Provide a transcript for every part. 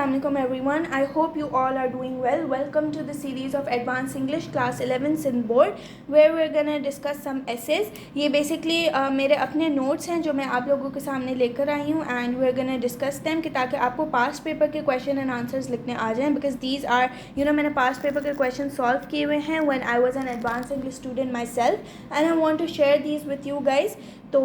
Assalamualaikum everyone. I hope you all are doing well. Welcome to the series of Advanced English Class 11 Sindh Board where we're gonna discuss some essays. ये basically मेरे अपने notes हैं जो मैं आप लोगों के सामने लेकर आई हूँ and we're gonna discuss them कि ताकि आपको past paper के question and answers लिखने आ जाएं because these are मैंने past paper के questions solve किए हुए हैं when I was an advanced English student myself and I want to share these with you guys. तो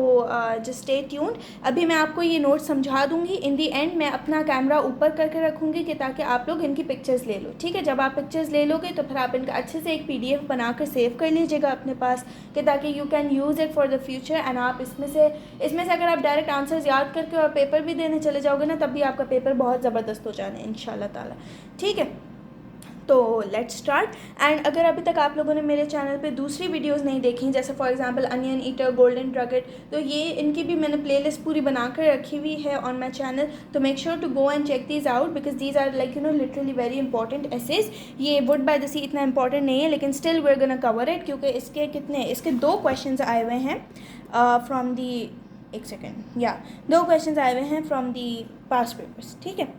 जस्ट स्टे ट्यून्ड. अभी मैं आपको ये नोट समझा दूंगी. इन दी एंड मैं अपना कैमरा ऊपर करके रखूँगी कि ताकि आप लोग इनकी पिक्चर्स ले लो. ठीक है, जब आप पिक्चर्स ले लोगे तो फिर आप इनका अच्छे से एक PDF बनाकर सेव कर लीजिएगा अपने पास कि ताकि you can use it for the future. And आप इसमें से अगर आप डायरेक्ट आंसर्स याद करके और पेपर भी देने चले जाओगे ना तब भी आपका पेपर बहुत ज़बरदस्त हो जाना है इंशाल्लाह ताला. ठीक है, तो लेट्स स्टार्ट. एंड अगर अभी तक आप लोगों ने मेरे चैनल पे दूसरी वीडियोस नहीं देखी जैसे for example onion eater, golden ड्रगेट, तो ये इनकी भी मैंने प्लेलिस्ट पूरी बना कर रखी हुई है ऑन माई चैनल. तो make sure to go and check these out because these are like literally very important essays. ये वुड बाय द सी इतना इंपॉर्टेंट नहीं है लेकिन still we are gonna cover it क्योंकि इसके 2 क्वेश्चन आए हुए हैं फ्रॉम दी दो क्वेश्चन आए हुए हैं फ्रॉम दी पास्ट पेपर्स. ठीक है,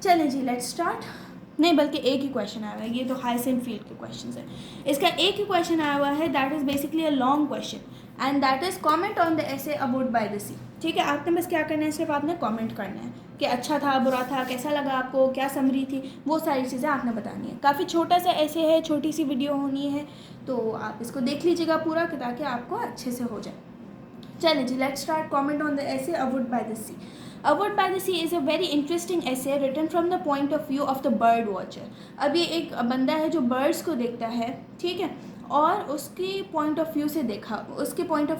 चलें जी, लेट्स स्टार्ट. नहीं बल्कि एक ही क्वेश्चन आया हुआ है. ये तो हाइसेंट फील्ड के क्वेश्चन है. इसका एक ही क्वेश्चन आया हुआ है. That is basically a long question and that is comment on the essay a wood by the sea. ठीक है, आपने बस क्या करना है, सिर्फ आपने कमेंट करना है कि अच्छा था, बुरा था, कैसा लगा आपको, क्या समरी थी, वो सारी चीज़ें आपने बतानी है. काफ़ी छोटा सा ऐसे है, छोटी सी वीडियो होनी है तो आप इसको देख लीजिएगा पूरा ताकि आपको अच्छे से हो जाए. चलिए जी, let's start. Comment on the essay a wood by the sea. A Wood by the Sea is a very interesting essay written from the point of view of the bird watcher. अब ये एक बंदा है जो birds को देखता है, ठीक है, और उसके पॉइंट ऑफ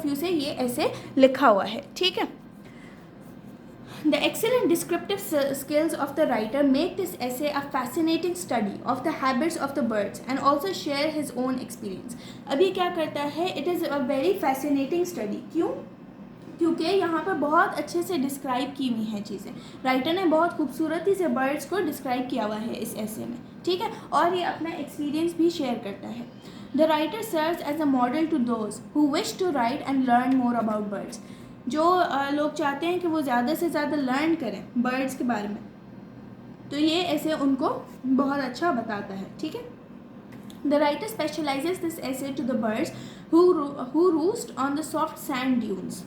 व्यू से ये ऐसे लिखा हुआ है. ठीक है. The excellent descriptive skills of the writer make this essay a fascinating study of the habits of the birds and also share his own experience. अब ये क्या करता है, it is a very fascinating study. क्यों? क्योंकि यहाँ पर बहुत अच्छे से डिस्क्राइब की हुई हैं चीज़ें. राइटर ने बहुत खूबसूरती से बर्ड्स को डिस्क्राइब किया हुआ है इस ऐसे में. ठीक है, और ये अपना एक्सपीरियंस भी शेयर करता है. The writer serves as a model to those who wish to write and learn more about birds. जो लोग चाहते हैं कि वो ज़्यादा से ज़्यादा लर्न करें बर्ड्स के बारे में तो ये ऐसे उनको बहुत अच्छा बताता है. ठीक है. The writer specialises this essay to the birds who roost on the soft sand dunes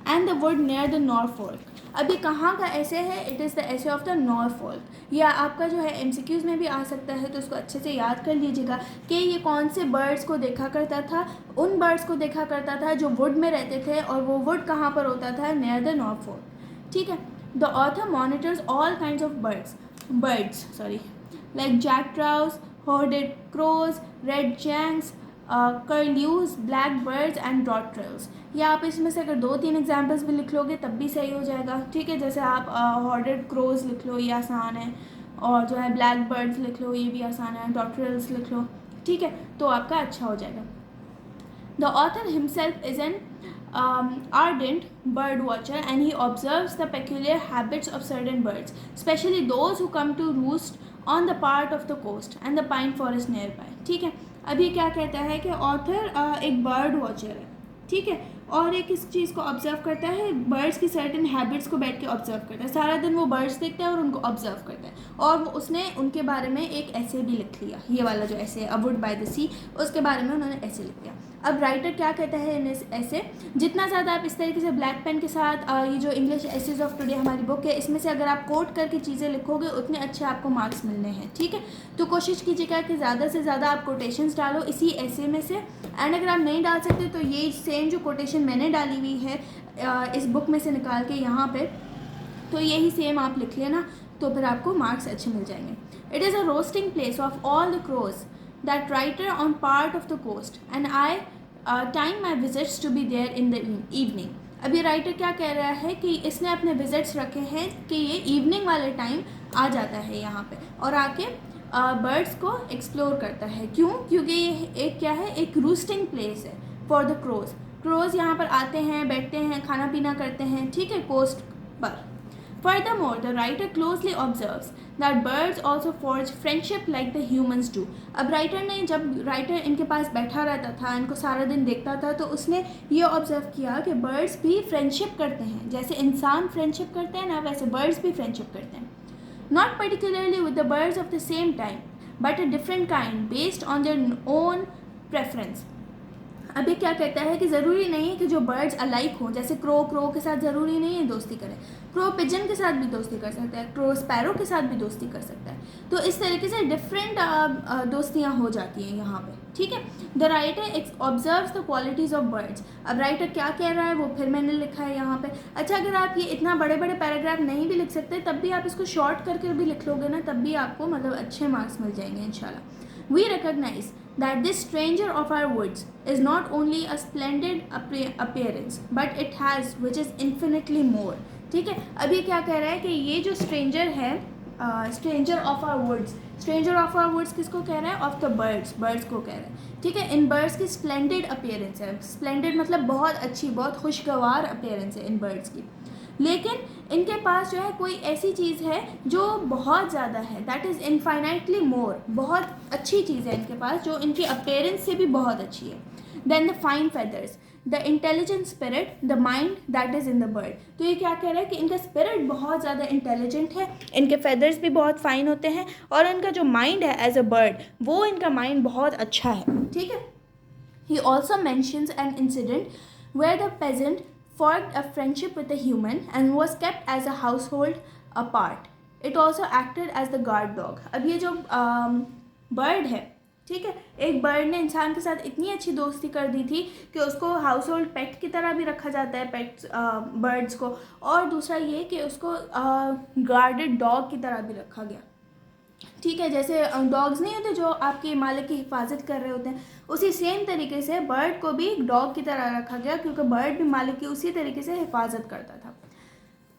and the wood near the Norfolk. अभी कहाँ का ऐसे है, it is the essay of the Norfolk. या आपका जो है MCQs में भी आ सकता है तो उसको अच्छे से याद कर लीजिएगा कि ये कौन से बर्ड्स को देखा करता था. उन बर्ड्स को देखा करता था जो वुड में रहते थे और वो वुड कहाँ पर होता था, नियर द नॉरफोल्क. ठीक है. The author monitors all kinds of birds like जैकट्राउस, hooded crows, redshanks, curlews, black birds and dotterels. या आप इसमें से अगर 2-3 एग्जाम्पल्स भी लिख लोगे तब भी सही हो जाएगा. ठीक है, जैसे आप हॉर्डेड क्रोज लिख लो, ये आसान है, और जो है ब्लैक बर्ड्स लिख लो, ये भी आसान है, डॉट्रल्स लिख लो. ठीक है, तो आपका अच्छा हो जाएगा. The author himself is an ardent bird watcher and he observes the peculiar habits of certain birds, especially those who come to roost on the part of the coast and the pine forest nearby. ठीक है, अभी क्या कहता है कि author एक bird watcher है. ठीक है, और एक इस चीज़ को ऑब्जर्व करता है, बर्ड्स की सर्टेन हैबिट्स को बैठ के ऑब्जर्व करता है. सारा दिन वो बर्ड्स देखता है और उनको ऑब्जर्व करता है और उसने उनके बारे में एक ऐसे भी लिख लिया. ये वाला जो ऐसे अ वुड बाय द सी, उसके बारे में उन्होंने ऐसे लिख दिया. अब राइटर क्या कहता है इन ऐसे, जितना ज़्यादा आप इस तरीके से ब्लैक पेन के साथ ये जो इंग्लिश एसेज ऑफ टुडे हमारी बुक है इसमें से अगर आप कोट करके चीज़ें लिखोगे उतने अच्छे आपको मार्क्स मिलने हैं. ठीक है, तो कोशिश कीजिएगा कि ज़्यादा से ज़्यादा आप कोटेशंस डालो इसी ऐसे में से. एंड अगर आप नहीं डाल सकते तो ये सेम जो कोटेशन मैंने डाली हुई है इस बुक में से निकाल के यहाँ पे, तो यही सेम आप लिख लेना तो फिर आपको मार्क्स अच्छे मिल जाएंगे. It is a roosting place of all the crows that writer on part of the coast and I time my visits to be there in the evening. अभी राइटर क्या कह रहा है कि इसने अपने विजिट्स रखे हैं कि ये इवनिंग वाले टाइम आ जाता है यहाँ पे और आके बर्ड्स को एक्सप्लोर करता है. क्यों? क्योंकि ये एक क्या है, एक रूस्टिंग प्लेस है फॉर द क्रोज यहाँ पर आते हैं, बैठते हैं, खाना पीना करते हैं. ठीक है, कोस्ट पर. Furthermore, the writer closely observes that birds also forge friendship like the humans do. अब जब राइटर इनके पास बैठा रहता था, इनको सारा दिन देखता था, तो उसने ये ऑब्जर्व किया कि बर्ड्स भी फ्रेंडशिप करते हैं. जैसे इंसान फ्रेंडशिप करते हैं ना, वैसे बर्ड्स भी फ्रेंडशिप करते हैं. not particularly with the birds of the same time, but a different kind based on their own preference. अभी क्या कहता है कि ज़रूरी नहीं है कि जो बर्ड्स अलाइक हों, जैसे क्रो के साथ ज़रूरी नहीं है दोस्ती करें, क्रो पिजन के साथ भी दोस्ती कर सकता है, क्रो स्पैरो के साथ भी दोस्ती कर सकता है। तो इस तरीके से डिफरेंट दोस्तियाँ हो जाती हैं यहाँ पे, ठीक है। The writer observes the qualities of birds. अब राइटर क्या कह रहा है वो फिर मैंने लिखा है यहाँ पे। अच्छा, अगर आप ये इतना बड़े बड़े पैराग्राफ नहीं भी लिख सकते तब भी आप इसको शॉर्ट करके भी लिख लोगे ना, तब भी आपको मतलब अच्छे मार्क्स मिल जाएंगे इंशाल्लाह। We recognize that this stranger of our woods is not only a splendid appearance, but it has which is infinitely more. ठीक है, अभी क्या कह रहा है कि ये जो स्ट्रेंजर है, stranger of our woods, stranger of our woods किसको कह रहा है? ऑफ द बर्ड्स, बर्ड्स को कह रहा है, ठीक है। इन बर्ड्स की स्प्लेंडेड अपीयरेंस है, स्प्लेंडेड मतलब बहुत अच्छी, बहुत खुशगवार अपीयरेंस है इन बर्ड्स की, लेकिन इनके पास जो है कोई ऐसी चीज़ है जो बहुत ज़्यादा है, दैट इज़ इनफाइनाइटली मोर, बहुत अच्छी चीज़ है इनके पास जो इनकी अपीयरेंस से भी बहुत अच्छी है। Then the fine feathers, the intelligent spirit, the mind that is in the bird. तो ये क्या कह रहा है कि इनका स्पिरिट बहुत ज़्यादा इंटेलिजेंट है, इनके फेदर्स भी बहुत फाइन होते हैं, और इनका जो माइंड है एज अ बर्ड, वो इनका माइंड बहुत अच्छा है, ठीक है। He also mentions an incident where the peasant forged a friendship with a human and was kept as a household apart. It also acted as the guard dog. अब ये जो बर्ड है, ठीक है, एक बर्ड ने इंसान के साथ इतनी अच्छी दोस्ती कर दी थी कि उसको हाउस होल्ड पेट की तरह भी रखा जाता है, पेट्स बर्ड्स को, और दूसरा ये कि उसको गार्डेड डॉग की तरह भी रखा गया, ठीक है। जैसे डॉग्स नहीं होते जो आपके मालिक की हिफाजत कर रहे होते हैं, उसी सेम तरीके से बर्ड को भी डॉग की तरह रखा गया, क्योंकि बर्ड भी मालिक की उसी तरीके से हिफाजत करता था।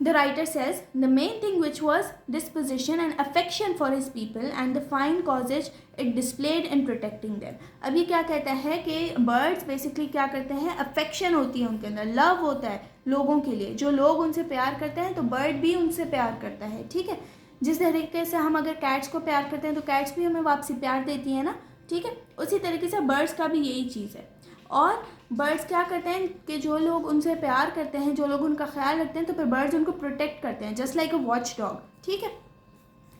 The writer says the main thing which was disposition and affection for his people and the fine causes it displayed in protecting them. अब ये क्या कहता है कि बर्ड्स बेसिकली क्या करते हैं, अफेक्शन होती है उनके अंदर, लव होता है लोगों के लिए, जो लोग उनसे प्यार करते हैं तो बर्ड भी उनसे प्यार करता है, ठीक है। जिस तरीके से हम अगर कैट्स को प्यार करते हैं तो कैट्स भी हमें वापसी प्यार देती है ना, ठीक है, उसी तरीके से बर्ड्स का भी यही चीज़ है। और बर्ड्स क्या करते हैं कि जो लोग उनसे प्यार करते हैं, जो लोग उनका ख्याल रखते हैं, तो फिर बर्ड्स उनको प्रोटेक्ट करते हैं, just like a watch dog, ठीक है।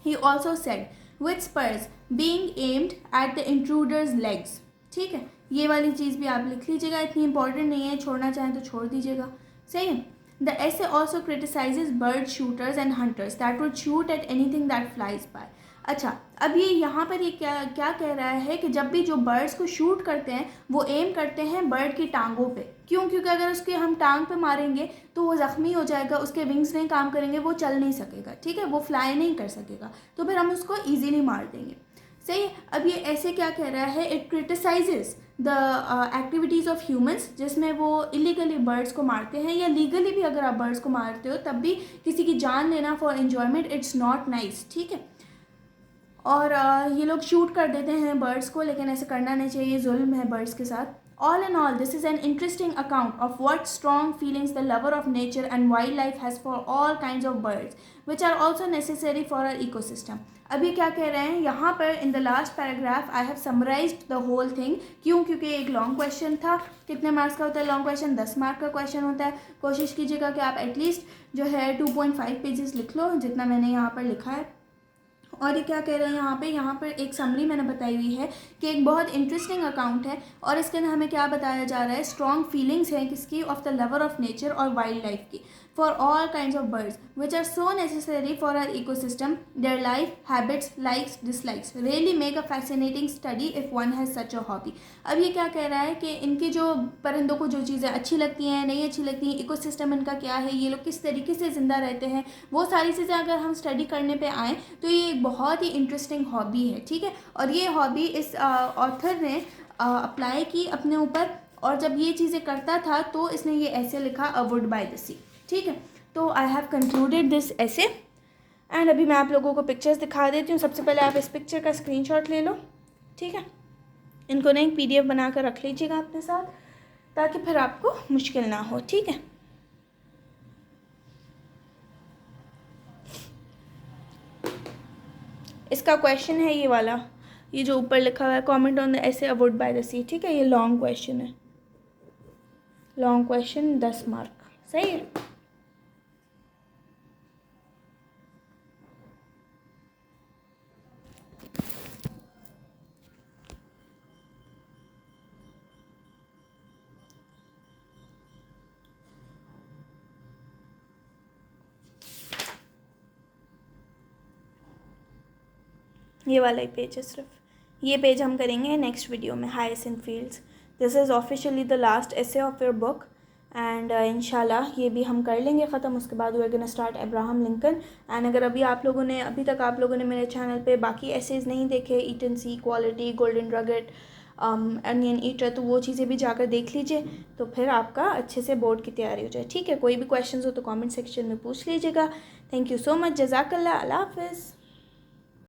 He also said with Spurs being aimed at the intruders legs, ठीक है। ये वाली चीज़ भी आप लिख लीजिएगा, इतनी इंपॉर्टेंट नहीं है, छोड़ना चाहें तो छोड़ दीजिएगा, सही है। The essay also criticizes bird shooters and hunters that would shoot at anything that flies by. अच्छा, अब ये यहाँ पर ये क्या कह रहा है कि जब भी जो बर्ड्स को शूट करते हैं वो एम करते हैं बर्ड की टांगों पे, क्यों? क्योंकि अगर उसके हम टांग पे मारेंगे तो वो ज़ख्मी हो जाएगा, उसके विंग्स नहीं काम करेंगे, वो चल नहीं सकेगा, ठीक है, वो फ्लाई नहीं कर सकेगा, तो फिर हम उसको ईजीली मार देंगे, सही। अब ये ऐसे क्या कह रहा है, it criticises the activities of humans, जिसमें वो इलीगली बर्ड्स को मारते हैं, या लीगली भी अगर आप बर्ड्स को मारते हो तब भी किसी की जान लेना for enjoyment, it's not nice, ठीक है। और ये लोग शूट कर देते हैं बर्ड्स को, लेकिन ऐसे करना नहीं चाहिए, जुल्म है बर्ड्स के साथ। All in all, this is an interesting account of what strong feelings the lover of nature and wildlife has for all kinds of birds, which are also necessary for our ecosystem. अभी क्या कह रहे हैं यहाँ पर, in the last paragraph I have summarised the whole thing, क्यों? क्योंकि एक लॉन्ग क्वेश्चन था। कितने मार्क्स का होता है लॉन्ग क्वेश्चन? 10 मार्क का क्वेश्चन होता है। कोशिश कीजिएगा कि आप एटलीस्ट जो है 2.5 पेजेस लिख लो, जितना मैंने यहाँ पर लिखा है। और ये क्या कह रहे हैं यहाँ पर एक समरी मैंने बताई हुई है कि एक बहुत इंटरेस्टिंग अकाउंट है, और इसके अंदर हमें क्या बताया जा रहा है, स्ट्रॉन्ग फीलिंग्स हैं किसकी, of the lover of nature और वाइल्ड लाइफ की, for all kinds of birds which are so necessary for our ecosystem, their life, habits, likes, dislikes really make a fascinating study if one has such a hobby. अब ये क्या कह रहा है कि इनकी जो परिंदों को जो चीज़ें अच्छी लगती हैं, नहीं अच्छी लगती हैं, इकोसिस्टम इनका क्या है, ये लोग किस तरीके से ज़िंदा रहते हैं, वो सारी चीज़ें अगर हम स्टडी करने पे आएँ तो ये एक बहुत ही इंटरेस्टिंग हॉबी है, ठीक है। और ये हॉबी इस ऑथर ने अप्लाई की अपने ऊपर, और जब ये चीज़ें करता था तो इसने ये ऐसे लिखा, अ वुड बाय द सी, ठीक है। तो आई हैव कंक्लूडेड दिस ऐसे, एंड अभी मैं आप लोगों को पिक्चर्स दिखा देती हूँ। सबसे पहले आप इस पिक्चर का स्क्रीनशॉट ले लो, ठीक है। इनको ना एक PDF बना कर रख लीजिएगा अपने साथ, ताकि फिर आपको मुश्किल ना हो, ठीक है। इसका क्वेश्चन है ये वाला, ये जो ऊपर लिखा हुआ है, कमेंट ऑन द ऐसे, अ वुड बाय द सी, ठीक है। ये लॉन्ग क्वेश्चन है, लॉन्ग क्वेश्चन, 10 मार्क, सही है। ये वाला ही पेज है सिर्फ, ये पेज हम करेंगे नेक्स्ट वीडियो में, hyacinth fields. This is officially the last essay of your book and इंशाल्लाह ये भी हम कर लेंगे ख़त्म। उसके बाद we are gonna start Abraham Lincoln. And अगर अभी तक आप लोगों ने मेरे चैनल पे बाकी एसेज नहीं देखे, ईटन सी, इक्वालिटी, गोल्डन ड्रगेट, अनियन ईटर, तो वो चीज़ें भी जाकर देख लीजिए, तो फिर आपका अच्छे से बोर्ड की तैयारी हो जाए। ठीक है, कोई भी क्वेश्चन हो तो कमेंट सेक्शन में पूछ लीजिएगा। थैंक यू सो मच, जज़ाकल्लाह, अल्लाह हाफ़िज़।